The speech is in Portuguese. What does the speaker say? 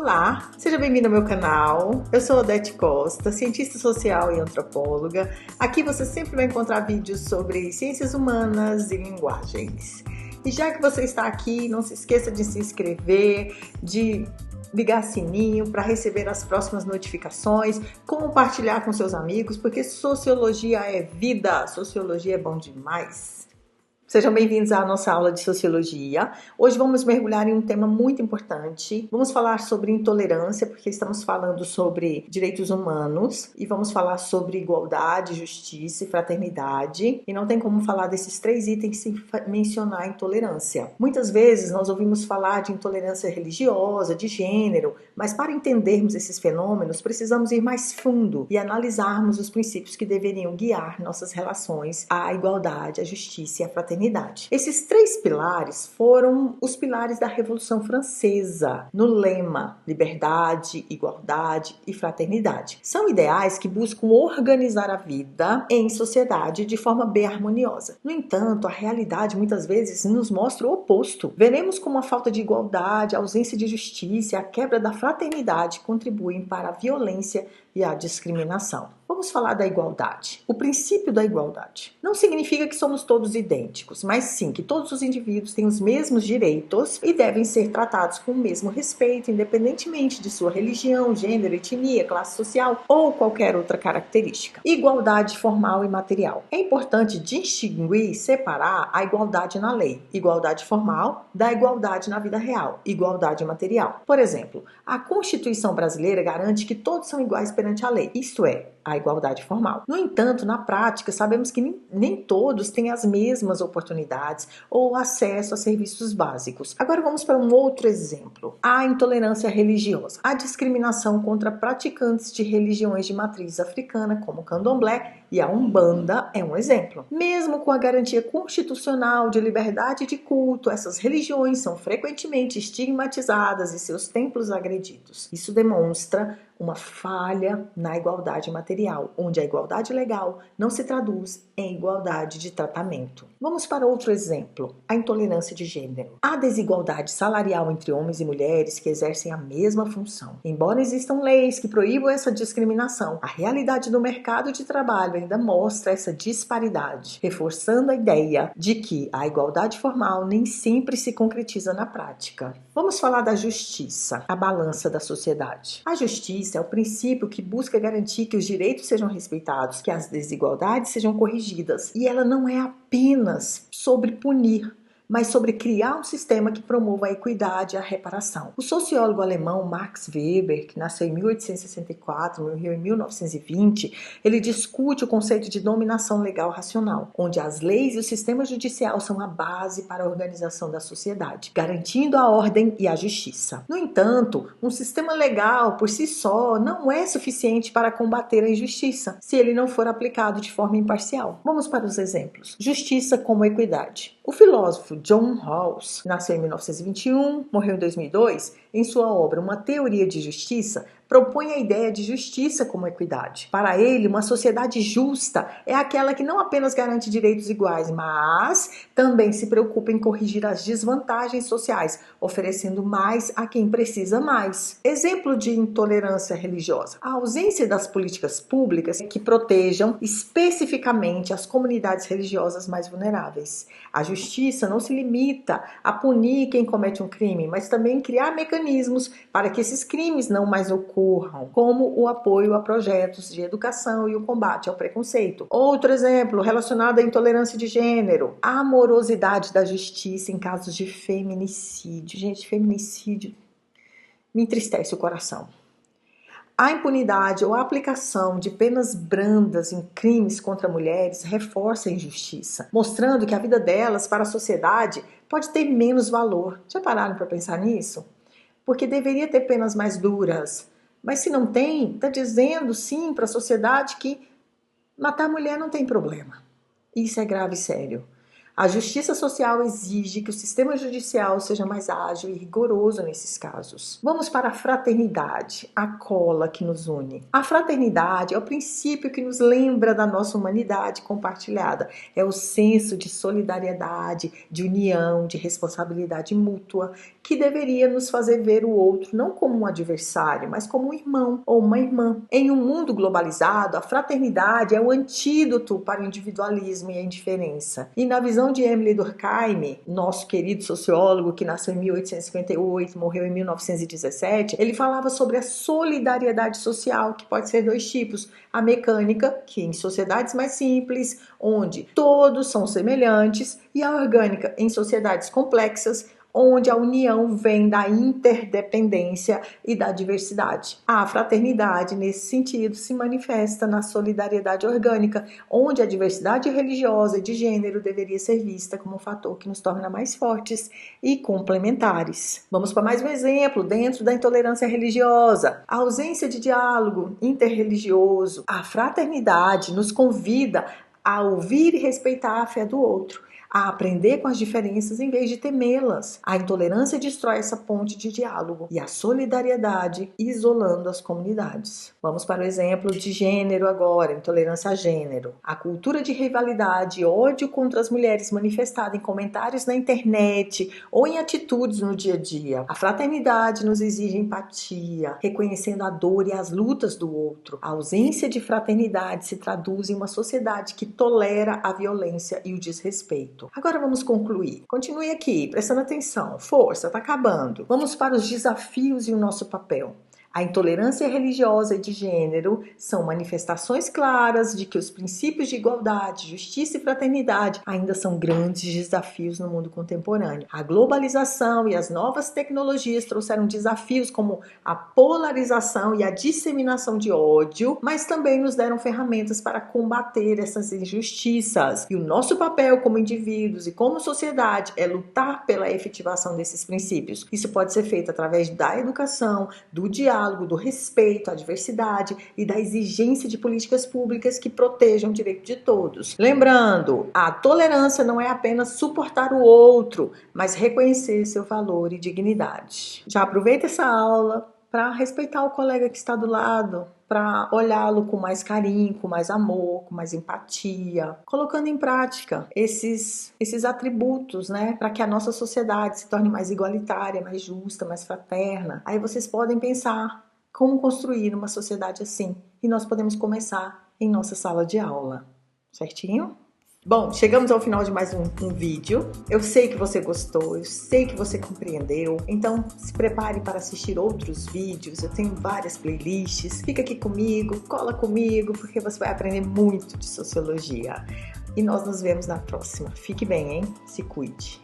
Olá, seja bem-vindo ao meu canal. Eu sou Odete Costa, cientista social e antropóloga. Aqui você sempre vai encontrar vídeos sobre ciências humanas e linguagens. E já que você está aqui, não se esqueça de se inscrever, de ligar sininho para receber as próximas notificações, compartilhar com seus amigos, porque sociologia é vida, sociologia é bom demais. Sejam bem-vindos à nossa aula de Sociologia. Hoje vamos mergulhar em um tema muito importante. Vamos falar sobre intolerância, porque estamos falando sobre direitos humanos, e vamos falar sobre igualdade, justiça e fraternidade. E não tem como falar desses três itens sem mencionar a intolerância. Muitas vezes nós ouvimos falar de intolerância religiosa, de gênero, mas para entendermos esses fenômenos, precisamos ir mais fundo e analisarmos os princípios que deveriam guiar nossas relações à igualdade, à justiça e à fraternidade. Esses três pilares foram os pilares da Revolução Francesa, no lema liberdade, igualdade e fraternidade. São ideais que buscam organizar a vida em sociedade de forma bem harmoniosa. No entanto, a realidade muitas vezes nos mostra o oposto. Veremos como a falta de igualdade, a ausência de justiça e a quebra da fraternidade contribuem para a violência e a discriminação. Vamos falar da igualdade. O princípio da igualdade não significa que somos todos idênticos, mas sim que todos os indivíduos têm os mesmos direitos e devem ser tratados com o mesmo respeito, independentemente de sua religião, gênero, etnia, classe social ou qualquer outra característica. Igualdade formal e material. É importante distinguir e separar a igualdade na lei, igualdade formal, da igualdade na vida real, igualdade material. Por exemplo, a Constituição brasileira garante que todos são iguais perante a lei, isto é, a igualdade formal. No entanto, na prática, sabemos que nem todos têm as mesmas oportunidades ou acesso a serviços básicos. Agora vamos para um outro exemplo. A intolerância religiosa. A discriminação contra praticantes de religiões de matriz africana, como o candomblé e a umbanda, é um exemplo. Mesmo com a garantia constitucional de liberdade de culto, essas religiões são frequentemente estigmatizadas e seus templos agredidos. Isso demonstra uma falha na igualdade material, onde a igualdade legal não se traduz em igualdade de tratamento. Vamos para outro exemplo, a intolerância de gênero. Há desigualdade salarial entre homens e mulheres que exercem a mesma função. Embora existam leis que proíbam essa discriminação, a realidade do mercado de trabalho ainda mostra essa disparidade, reforçando a ideia de que a igualdade formal nem sempre se concretiza na prática. Vamos falar da justiça, a balança da sociedade. A justiça é o princípio que busca garantir que os direitos sejam respeitados, que as desigualdades sejam corrigidas. E ela não é apenas sobre punir, mas sobre criar um sistema que promova a equidade e a reparação. O sociólogo alemão Max Weber, que nasceu em 1864, morreu em 1920, ele discute o conceito de dominação legal racional, onde as leis e o sistema judicial são a base para a organização da sociedade, garantindo a ordem e a justiça. No entanto, um sistema legal por si só não é suficiente para combater a injustiça, se ele não for aplicado de forma imparcial. Vamos para os exemplos. Justiça como equidade. O filósofo John Rawls nasceu em 1921, morreu em 2002. Em sua obra Uma Teoria de Justiça, propõe a ideia de justiça como equidade. Para ele, uma sociedade justa é aquela que não apenas garante direitos iguais, mas também se preocupa em corrigir as desvantagens sociais, oferecendo mais a quem precisa mais. Exemplo de intolerância religiosa. A ausência das políticas públicas que protejam especificamente as comunidades religiosas mais vulneráveis. A justiça não se limita a punir quem comete um crime, mas também criar mecanismos para que esses crimes não mais ocorram, como o apoio a projetos de educação e o combate ao preconceito. Outro exemplo relacionado à intolerância de gênero, a amorosidade da justiça em casos de feminicídio. Gente, feminicídio me entristece o coração. A impunidade ou a aplicação de penas brandas em crimes contra mulheres reforça a injustiça, mostrando que a vida delas para a sociedade pode ter menos valor. Já pararam para pensar nisso? Porque deveria ter penas mais duras. Mas se não tem, está dizendo sim para a sociedade que matar mulher não tem problema. Isso é grave e sério. A justiça social exige que o sistema judicial seja mais ágil e rigoroso nesses casos. Vamos para a fraternidade, a cola que nos une. A fraternidade é o princípio que nos lembra da nossa humanidade compartilhada. É o senso de solidariedade, de união, de responsabilidade mútua, que deveria nos fazer ver o outro não como um adversário, mas como um irmão ou uma irmã. Em um mundo globalizado, a fraternidade é o antídoto para o individualismo e a indiferença. E na visão de Emile Durkheim, nosso querido sociólogo que nasceu em 1858, morreu em 1917, ele falava sobre a solidariedade social, que pode ser dois tipos. A mecânica, que em sociedades mais simples, onde todos são semelhantes, e a orgânica, em sociedades complexas, onde a união vem da interdependência e da diversidade. A fraternidade, nesse sentido, se manifesta na solidariedade orgânica, onde a diversidade religiosa e de gênero deveria ser vista como um fator que nos torna mais fortes e complementares. Vamos para mais um exemplo, dentro da intolerância religiosa. A ausência de diálogo interreligioso. A fraternidade nos convida a ouvir e respeitar a fé do outro, a aprender com as diferenças em vez de temê-las. A intolerância destrói essa ponte de diálogo e a solidariedade isolando as comunidades. Vamos para o exemplo de gênero agora, intolerância a gênero. A cultura de rivalidade e ódio contra as mulheres manifestada em comentários na internet ou em atitudes no dia a dia. A fraternidade nos exige empatia, reconhecendo a dor e as lutas do outro. A ausência de fraternidade se traduz em uma sociedade que tolera a violência e o desrespeito. Agora vamos concluir. Continue aqui, prestando atenção. Força, tá acabando. Vamos para os desafios e o nosso papel. A intolerância religiosa e de gênero são manifestações claras de que os princípios de igualdade, justiça e fraternidade ainda são grandes desafios no mundo contemporâneo. A globalização e as novas tecnologias trouxeram desafios como a polarização e a disseminação de ódio, mas também nos deram ferramentas para combater essas injustiças. E o nosso papel como indivíduos e como sociedade é lutar pela efetivação desses princípios. Isso pode ser feito através da educação, do diálogo, do respeito à diversidade e da exigência de políticas públicas que protejam o direito de todos. Lembrando, a tolerância não é apenas suportar o outro, mas reconhecer seu valor e dignidade. Já aproveita essa aula para respeitar o colega que está do lado, para olhá-lo com mais carinho, com mais amor, com mais empatia, colocando em prática esses atributos, né, para que a nossa sociedade se torne mais igualitária, mais justa, mais fraterna. Aí vocês podem pensar como construir uma sociedade assim, e nós podemos começar em nossa sala de aula, certinho? Bom, chegamos ao final de mais um vídeo. Eu sei que você gostou, eu sei que você compreendeu. Então, se prepare para assistir outros vídeos. Eu tenho várias playlists. Fica aqui comigo, cola comigo, porque você vai aprender muito de sociologia. E nós nos vemos na próxima. Fique bem, hein? Se cuide.